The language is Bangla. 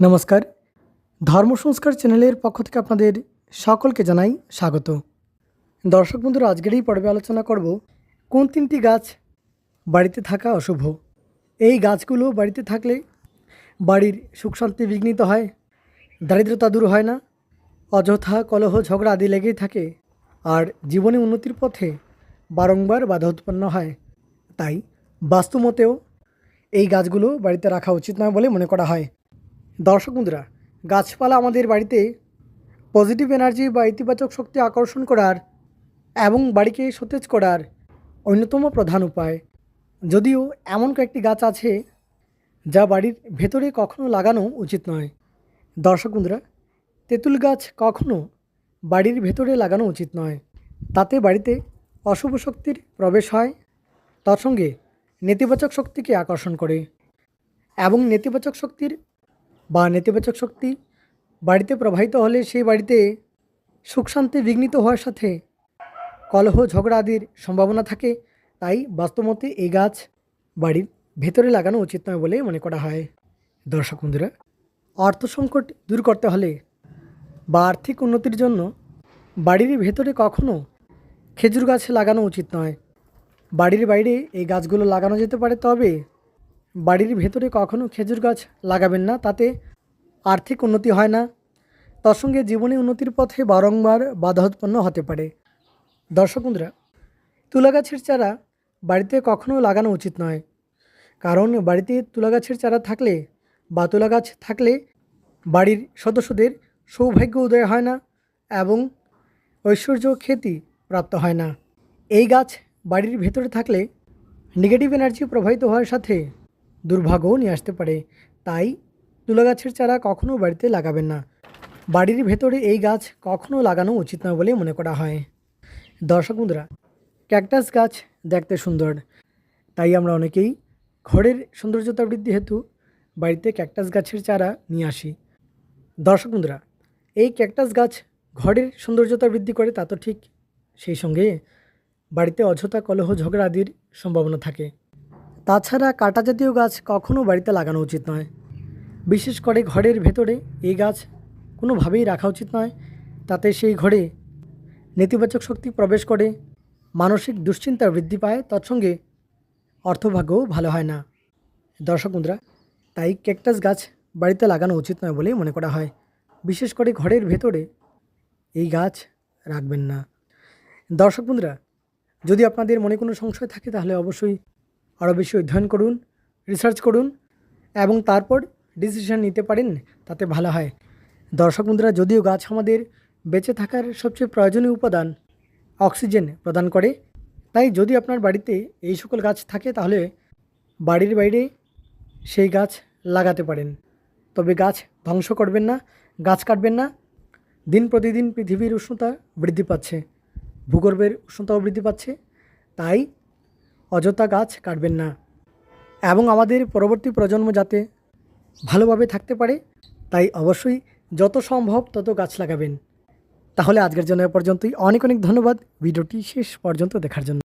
নমস্কার। ধর্ম সংস্কার চ্যানেলের পক্ষ থেকে আপনাদের সকলকে জানাই স্বাগত। দর্শক বন্ধুরা, আজকের এই পর্বে আলোচনা করব কোন তিনটি গাছ বাড়িতে থাকা অশুভ। এই গাছগুলো বাড়িতে থাকলে বাড়ির সুখ শান্তি বিঘ্নিত হয়, দারিদ্রতা দূর হয় না, অযথা কলহ ঝগড়া আদি লেগেই থাকে, আর জীবনে উন্নতির পথে বারংবার বাধা উৎপন্ন হয়। তাই বাস্তুমতেও এই গাছগুলো বাড়িতে রাখা উচিত নয় বলে মনে করা হয়। দর্শক বন্ধুরা, গাছপালা আমাদের বাড়িতে পজিটিভ এনার্জি বা ইতিবাচক শক্তি আকর্ষণ করার এবং বাড়িকে সতেজ করার অন্যতম প্রধান উপায়। যদিও এমন কয়েকটি গাছ আছে যা বাড়ির ভেতরে কখনো লাগানো উচিত নয়। দর্শক বন্ধুরা, তেঁতুল গাছ কখনো বাড়ির ভেতরে লাগানো উচিত নয়। তাতে বাড়িতে অশুভ শক্তির প্রবেশ হয়, তার সঙ্গে নেতিবাচক শক্তিকে আকর্ষণ করে এবং নেতিবাচক শক্তি বাড়িতে প্রবাহিত হলে সেই বাড়িতে সুখ শান্তি বিঘ্নিত হওয়ার সাথে কলহ ঝগড়া আদির সম্ভাবনা থাকে। তাই বাস্তবমতে এই গাছ বাড়ির ভেতরে লাগানো উচিত নয় বলে মনে করা হয়। দর্শক বন্ধুরা, অর্থ সংকট দূর করতে হলে বা আর্থিক উন্নতির জন্য বাড়ির ভেতরে কখনো খেজুর গাছ লাগানো উচিত নয়। বাড়ির বাইরে এই গাছগুলো লাগানো যেতে পারে, তবে বাড়ির ভেতরে কখনো খেজুর গাছ লাগাবেন না। তাতে আর্থিক উন্নতি হয় না, তার সঙ্গে জীবনে উন্নতির পথে বারংবার বাধা উৎপন্ন হতে পারে। দর্শক বন্ধুরা, তুলা গাছের চারা বাড়িতে কখনো লাগানো উচিত নয়, কারণ বাড়িতে তুলা গাছের চারা থাকলে বা তুলা গাছ থাকলে বাড়ির সদস্যদের সৌভাগ্য উদয় হয় না এবং ঐশ্বর্য খ্যাতি প্রাপ্ত হয় না। এই গাছ বাড়ির ভেতরে থাকলে নেগেটিভ এনার্জি প্রবাহিত হওয়ার সাথে দুর্ভাগ্যও নিয়ে আসতে পারে। তাই তুলা গাছের চারা কখনো বাড়িতে লাগাবেন না। বাড়ির ভেতরে এই গাছ কখনো লাগানো উচিত নয় বলে মনে করা হয়। দর্শক বন্ধুরা, ক্যাকটাস গাছ দেখতে সুন্দর, তাই আমরা অনেকেই ঘরের সৌন্দর্যতা বৃদ্ধি হেতু বাড়িতে ক্যাকটাস গাছের চারা নিয়ে আসি। দর্শক বন্ধুরা, এই ক্যাকটাস গাছ ঘরের সৌন্দর্যতা বৃদ্ধি করে তা তো ঠিক, সেই সঙ্গে বাড়িতে অযথা কলহ ঝগড়া আদির সম্ভাবনা থাকে। তাছাড়া কাঁটা জাতীয় গাছ কখনো বাড়িতে লাগানো উচিত নয়। বিশেষ করে ঘরের ভেতরে এই গাছ কোনোভাবেই রাখা উচিত নয়। তাতে সেই ঘরে নেতিবাচক শক্তি প্রবেশ করে, মানসিক দুশ্চিন্তা বৃদ্ধি পায়, তৎসঙ্গে অর্থভাগ্যও ভালো হয় না। দর্শক বন্ধুরা, তাই ক্যাকটাস গাছ বাড়িতে লাগানো উচিত নয় বলেই মনে করা হয়। বিশেষ করে ঘরের ভেতরে এই গাছ রাখবেন না। দর্শক বন্ধুরা, যদি আপনাদের মনে কোনো সংশয় থাকে তাহলে অবশ্যই আরও বেশি অধ্যয়ন করুন, রিসার্চ করুন এবং তারপর ডিসিশন নিতে পারেন, তাতে ভালো হয়। দর্শক বন্ধুরা, যদিও গাছ আমাদের বেঁচে থাকার সবচেয়ে প্রয়োজনীয় উপাদান অক্সিজেন প্রদান করে, তাই যদি আপনার বাড়িতে এই সকল গাছ থাকে তাহলে বাড়ির বাইরে সেই গাছ লাগাতে পারেন। তবে গাছ ধ্বংস করবেন না, গাছ কাটবেন না। দিন প্রতিদিন পৃথিবীর উষ্ণতা বৃদ্ধি পাচ্ছে, ভূগর্ভের উষ্ণতাও বৃদ্ধি পাচ্ছে, তাই অযথা গাছ কাটবেন না এবং আমাদের পরবর্তী প্রজন্ম যাতে ভালোভাবে থাকতে পারে তাই অবশ্যই যত সম্ভব তত গাছ লাগাবেন। তাহলে আজকের জন্য এ পর্যন্তই। অনেক অনেক ধন্যবাদ ভিডিওটি শেষ পর্যন্ত দেখার জন্য।